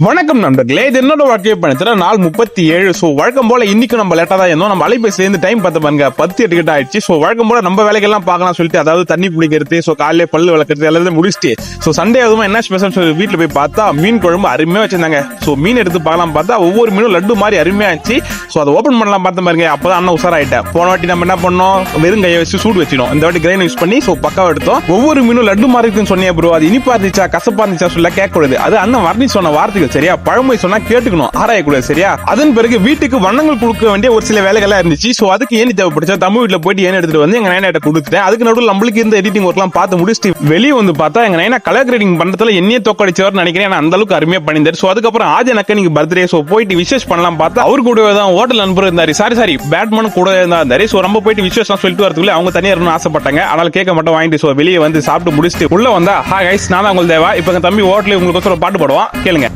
வணக்கம் நண்பர்களே, இது என்னோட வாழ்க்கையை பண்ணிட்டு நாள் 37. ஸோ வழக்கம் போல இன்னைக்கு நம்ம லேட்டா தான் இருந்தோம். நம்ம அலைபேசிலேருந்து டைம் பார்த்து பாருங்க 10:08 கிட்ட ஆயிடுச்சு. ஸோ வழக்கம் போல நம்ம வேலைகள்லாம் பார்க்கலாம் சொல்லிட்டு, அதாவது தண்ணி குளிக்கிறது, ஸோ காலையில பல்லு விளக்குறது எல்லாத்தையும் முடிச்சுட்டு, ஸோ சண்டே அதுவும் என்ன ஸ்பெஷல் சொல்லி வீட்டில் போய் பார்த்தா மீன் குழம்பு அருமையா வச்சிருந்தாங்க. ஸோ மீன் எடுத்து பார்க்கலாம் பார்த்தா ஒவ்வொரு மீனும் லட்டு மாதிரி அருமையா இருந்துச்சு. ஸோ அதை ஓப்பன் பண்ணலாம் பார்த்த பாருங்க, அப்பதான் அண்ணன் உசாராயிட்டேன். போன வாட்டி நம்ம என்ன பண்ணோம், வெறும் கையை வச்சு சூடு வச்சிடும். இந்த வாட்டி கிரைண்ட் யூஸ் பண்ணி ஸோ பக்காவா எடுத்தோம். ஒவ்வொரு மீனும் லட்டு மாதிரி இருக்குன்னு சொன்னேன் ப்ரோ. அது இனிப்பா இருந்துச்சா கசப்பா இருந்துச்சா சொல்ல கேட்கக்கூடாது. அது அண்ணன் வர்ணி சொன்ன வார்த்தைகள் சரியா, பழமொழி சொன்னா கேட்டுக்கணும், ஆராயக்கூடாது சரியா. அதன் பிறகு வீட்டுக்கு வண்ணங்கள் கொடுக்க வேண்டிய ஒரு சில வேலைகள் இருந்துச்சு. சோ அதுக்கு ஏன் தேவைப்படுச்சா தமிழ் வீட்டுல போயிட்டு ஏன் எடுத்துட்டு வந்து எங்க நைனாட்ட கொடுத்துட்டேன். அதுக்கு நடுவில் நம்மளுக்கு இருந்த எடிட்டிங் ஒர்க் எல்லாம் பார்த்து முடிச்சுட்டு வெளியே வந்து பார்த்தா எங்க நைனா கலர் கிரேடிங் பண்றதுல என்னையே தோக்கடிச்சவர் நினைக்கிறேன். அந்த அளவுக்கு அருமையா பண்ணிருந்தாரு. சோ அதுக்கப்புறம் ஆஜனக்க நீங்க பர்த்டே ஸோ போயிட்டு விஷஸ் பண்ணலாம் பார்த்தா அவரு கூட தான் ஹோட்டல் நண்பர் இருந்தாரு. சாரி பேட்மேன் கூட இருந்தாரு. சோ நம்ம போயிட்டு விஷஸ் சொல்லிட்டு வரதுக்குள்ள அவங்க தனியா இருக்கணும்னு ஆசைப்பட்டாங்க. அதனால கேட்க மட்டும் வாங்கிட்டு சோ வெளியே வந்து சாப்பிட்டு முடிச்சுட்டு உள்ள வந்தா ஹாய் கைஸ், நான் தான் உங்களுக்கு தேவா. இப்ப தம்பி ஹோட்டல் உங்களுக்கு ஒரு பாட்டு பாடுவான், கேளுங்க.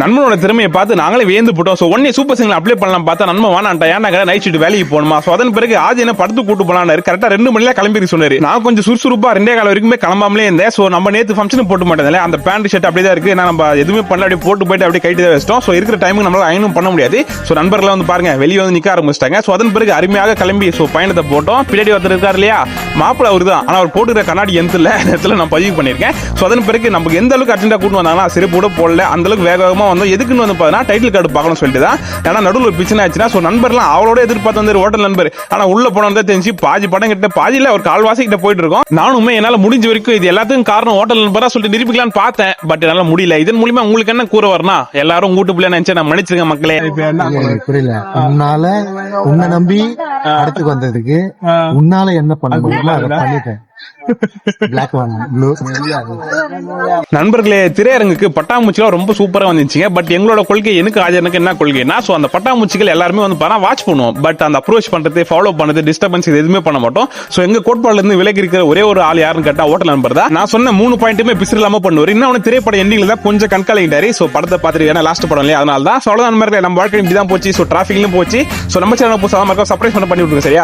நண்பனோட திறமையை பார்த்து நாங்களே வேந்து போட்டோம். உடனே சூப்பர் சிங்கர் அப்ளை பண்ணலாம் பார்த்தா நண்பன் வானான்டா, ஏன்னா நைட் ஷிஃப்ட் வேலைக்கு போகணுமா. சோ அதன் பிறகு ஆஜ் என்ன படுத்து கூட்டு போலான்னு கரெக்டா 2 மணில கிளம்பி சொன்னாரு. நான் கொஞ்சம் சுறுசுறுப்பா 2 கால வரைக்குமே கிளம்பாமலே இருந்தேன். சோ நம்ம நேத்து ஃபங்க்ஷன் போட்டு மாட்டேன், அந்த பேண்ட் ஷர்ட் அப்படியே தான் இருக்கு. நம்ம எதுவுமே பண்ணல, அப்படியே போட்டு போயிட்டு அப்படியே கைட்டு தான் வச்சிட்டோம். சோ இருக்கிற டைமுக்கு நம்மளால அயனும் பண்ண முடியாது. சோ நண்பர்கள் வந்து பாருங்க வெளியே வந்து நிக்க ஆரம்பிச்சிட்டாங்க. சோ அதன் பிறகு அருமையாக கிளம்பி சோ பயணத்தை போட்டோம். பின்னாடி ஒருத்தர் இருக்காரு இல்லையா, மாப்பிள்ள அவரு தான். ஆனா அவர் போட்டுக்கிற கண்ணாடி எந்த இடத்துல நான் பதிவு பண்ணிருக்கேன். சோ அதன் பிறகு நமக்கு எந்த அளவுக்கு அர்ஜென்டா கூட்டு வந்தாங்கன்னா சிறப்பு கூட போடல, அந்த அளவுக்கு வேகமா வந்து எதுக்குன்னு வந்து பார்த்தா டைட்டில் கார்டு பார்க்கணும் சொல்லிட்டு தான். ஏன்னா நடுவில் ஒரு பிரச்சனை ஆச்சுன்னா சோ நண்பர்லாம் அவளோட எதிர்பார்த்து வந்து ஹோட்டல் நண்பர். ஆனா உள்ள போனது தெரிஞ்சு பாதி படம் கிட்ட பாதியில ஒரு கால்வாசி கிட்ட போயிட்டு இருக்கோம். நானுமே என்னால முடிஞ்ச வரைக்கும் இது எல்லாத்துக்கும் காரணம் ஹோட்டல் நண்பரா சொல்லிட்டு நிரூபிக்கலாம்னு பார்த்தேன். பட் என்னால முடியல. இதன் மூலமா உங்களுக்கு என்ன கூற வரனா, எல்லாரும் கூட்டு பிள்ளை நினைச்சு நான் மன்னிச்சிருங்க மக்களே. புரியல, உன்னால உன்னை நம்பி அடுத்துக்கு வந்ததுக்கு உன்னால என்ன பண்ண முடியுமோ அதை பண்ணிட்டேன். நண்பர்களே, திரையரங்குக்கு பட்டாம்பூச்சிகள் ரொம்ப சூப்பரா வந்துச்சுங்க. பட் எங்களோட கொள்கை எனக்கு ஆஜருக்கு என்ன கொள்கைனா, சோ அந்த பட்டாம்பூச்சிகள் எல்லாருமே வந்து பாத்தா வாட்ச் பண்ணுவோம். பட் அந்த அப்ரோச் பண்றது, ஃபாலோ பண்றது, டிஸ்டர்பன்ஸ் இது எதுவுமே பண்ண மாட்டோம். சோ எங்க கோட்பாடுல இருந்து விலகி இருக்கிற ஒரே ஒரு ஆள் யாருன்னு கேட்டா ஹோட்டல் நண்பர் தான். நான் சொன்ன 3 பாயிண்ட்டுமே பிசிலாம பண்ணுவார். இன்னும் திரைப்பட எண்டிங்ல தான் கொஞ்சம் கண்காலிட்டாரு. சோ படத்தை பார்த்துட்டு ஏன்னா லாஸ்ட் படம் இல்லையா, அதனால தான். சோ அவ்வளவுதான் நண்பர்களே, நம்ம வாழ்க்கை இப்படிதான் போச்சு. சோ டிராபிக்லயும் போச்சு. சோ நம்ம சேனல் புதுசா சர்ப்ரைஸ் பண்ணி விட்டுருங்க சரியா.